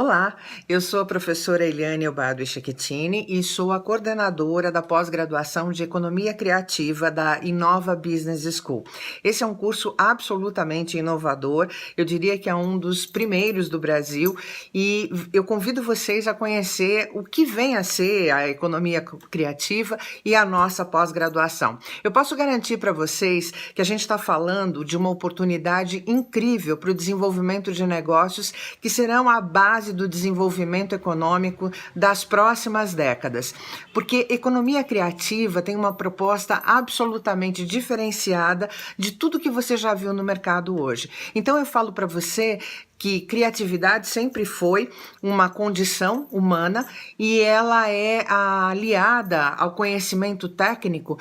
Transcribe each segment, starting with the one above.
Olá, eu sou a professora Eliane Elbado Schettini e sou a coordenadora da pós-graduação de Economia Criativa da Inova Business School. Esse é um curso absolutamente inovador, eu diria que é um dos primeiros do Brasil e eu convido vocês a conhecer o que vem a ser a economia criativa e a nossa pós-graduação. Eu posso garantir para vocês que a gente está falando de uma oportunidade incrível para o desenvolvimento de negócios que serão a base do desenvolvimento econômico das próximas décadas, porque economia criativa tem uma proposta absolutamente diferenciada de tudo que você já viu no mercado hoje. Então eu falo para você que criatividade sempre foi uma condição humana e ela é aliada ao conhecimento técnico,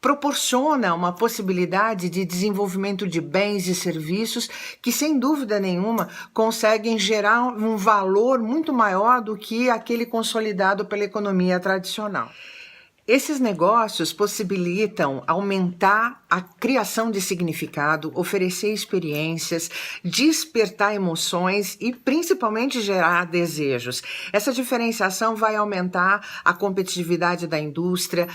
proporciona uma possibilidade de desenvolvimento de bens e serviços que, sem dúvida nenhuma, conseguem gerar um valor muito maior do que aquele consolidado pela economia tradicional. Esses negócios possibilitam aumentar a criação de significado, oferecer experiências, despertar emoções e principalmente gerar desejos. Essa diferenciação vai aumentar a competitividade da indústria,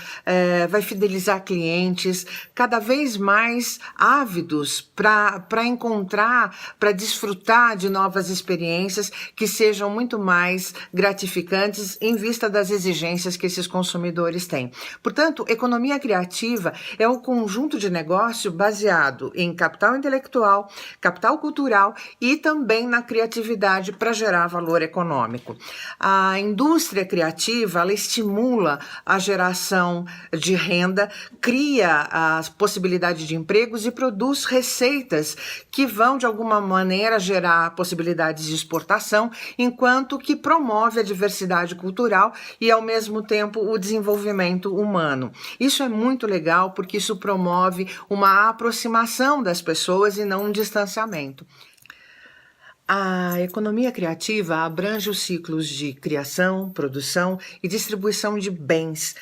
vai fidelizar clientes cada vez mais ávidos para encontrar, para desfrutar de novas experiências que sejam muito mais gratificantes em vista das exigências que esses consumidores têm. Portanto, economia criativa é um conjunto de negócio baseado em capital intelectual, capital cultural e também na criatividade para gerar valor econômico. A indústria criativa, ela estimula a geração de renda, cria a possibilidade de empregos e produz receitas que vão, de alguma maneira, gerar possibilidades de exportação, enquanto que promove a diversidade cultural e, ao mesmo tempo, o desenvolvimento humano. Isso é muito legal porque isso promove uma aproximação das pessoas e não um distanciamento. A economia criativa abrange os ciclos de criação, produção e distribuição de bens,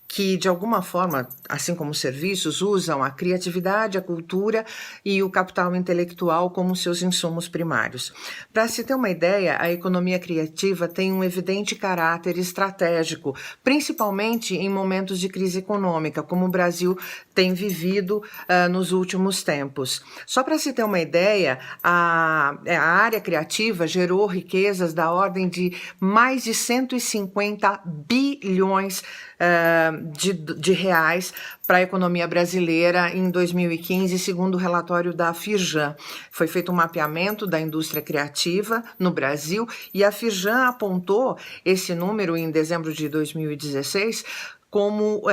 que de alguma forma, assim como serviços, usam a criatividade, a cultura e o capital intelectual como seus insumos primários. Para se ter uma ideia, a economia criativa tem um evidente caráter estratégico, principalmente em momentos de crise econômica, como o Brasil tem vivido nos últimos tempos. Só para se ter uma ideia, a área criativa gerou riquezas da ordem de mais de 150 bilhões de reais para a economia brasileira em 2015, segundo o relatório da Firjan. Foi feito um mapeamento da indústria criativa no Brasil e a Firjan apontou esse número em dezembro de 2016 como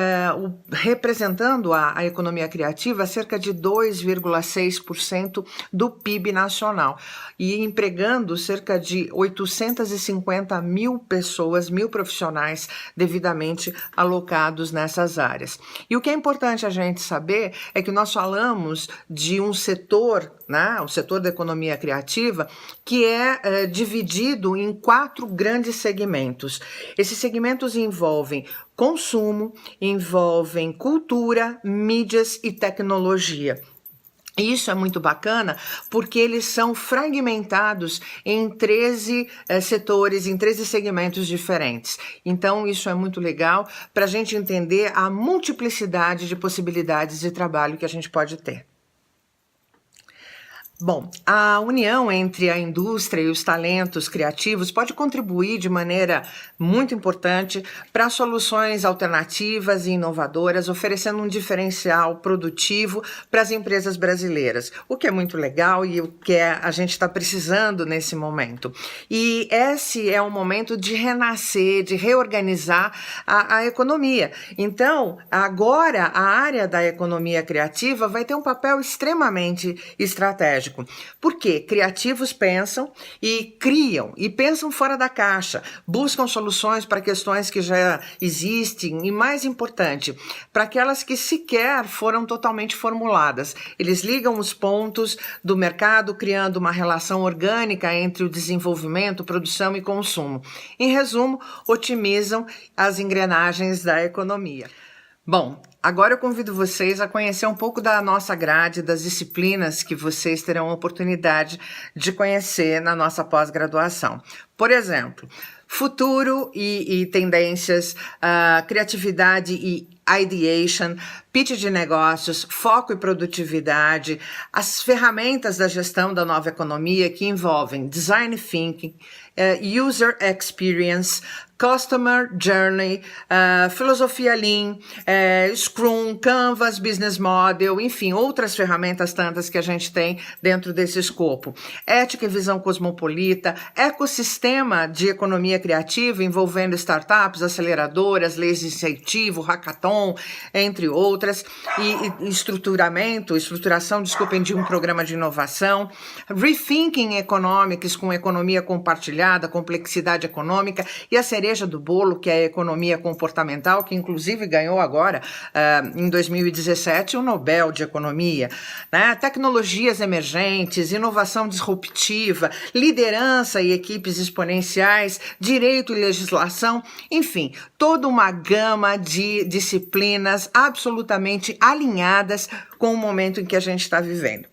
representando a economia criativa cerca de 2,6% do PIB nacional e empregando cerca de 850 mil pessoas, mil profissionais devidamente alocados nessas áreas. E o que é importante a gente saber é que nós falamos de um setor, né, o setor da economia criativa, que é dividido em 4 grandes segmentos. Esses segmentos envolvem consumo, envolvem cultura, mídias e tecnologia. Isso é muito bacana porque eles são fragmentados em 13 setores, em 13 segmentos diferentes. Então, isso é muito legal para a gente entender a multiplicidade de possibilidades de trabalho que a gente pode ter. Bom, a união entre a indústria e os talentos criativos pode contribuir de maneira muito importante para soluções alternativas e inovadoras, oferecendo um diferencial produtivo para as empresas brasileiras, o que é muito legal e o que a gente está precisando nesse momento. E esse é um momento de renascer, de reorganizar a economia. Então, agora a área da economia criativa vai ter um papel extremamente estratégico. Por quê? Criativos pensam e criam, e pensam fora da caixa, buscam soluções para questões que já existem e, mais importante, para aquelas que sequer foram totalmente formuladas. Eles ligam os pontos do mercado, criando uma relação orgânica entre o desenvolvimento, produção e consumo. Em resumo, otimizam as engrenagens da economia. Bom, Agora eu convido vocês a conhecer um pouco da nossa grade, das disciplinas que vocês terão a oportunidade de conhecer na nossa pós-graduação. Por exemplo, futuro e tendências, criatividade e ideation, pitch de negócios, foco e produtividade, as ferramentas da gestão da nova economia que envolvem design thinking, user experience, customer journey, filosofia Lean, Scrum, Canvas, Business Model, enfim, outras ferramentas tantas que a gente tem dentro desse escopo. Ética e visão cosmopolita, ecossistema de economia criativa envolvendo startups, aceleradoras, leis de incentivo, hackathon, entre outras, e estruturação, de um programa de inovação, rethinking economics com economia compartilhada, complexidade econômica e a cereja do bolo, que é a economia comportamental, que inclusive ganhou agora, em 2017, o Nobel de Economia, né? Tecnologias emergentes, inovação disruptiva, liderança e equipes exponenciais, direito e legislação, enfim, toda uma gama de disciplinas absolutamente alinhadas com o momento em que a gente está vivendo.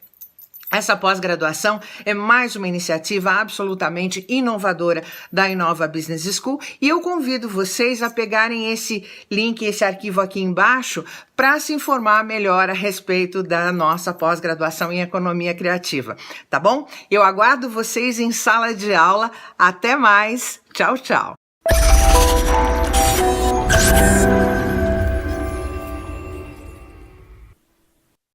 Essa pós-graduação é mais uma iniciativa absolutamente inovadora da Inova Business School e eu convido vocês a pegarem esse link, esse arquivo aqui embaixo, para se informar melhor a respeito da nossa pós-graduação em Economia Criativa, tá bom? Eu aguardo vocês em sala de aula. Até mais. Tchau, tchau.